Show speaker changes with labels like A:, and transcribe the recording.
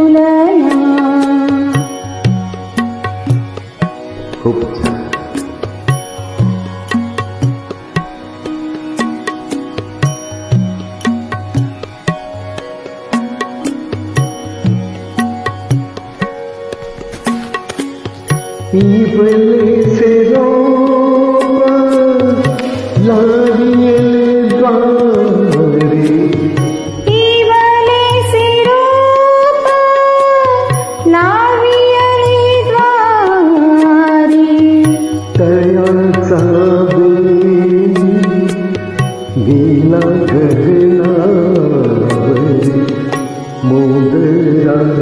A: फुलला.
B: खूप छान. पीपले से रोपा लागिले द्वारे.
A: इवले से रूप ला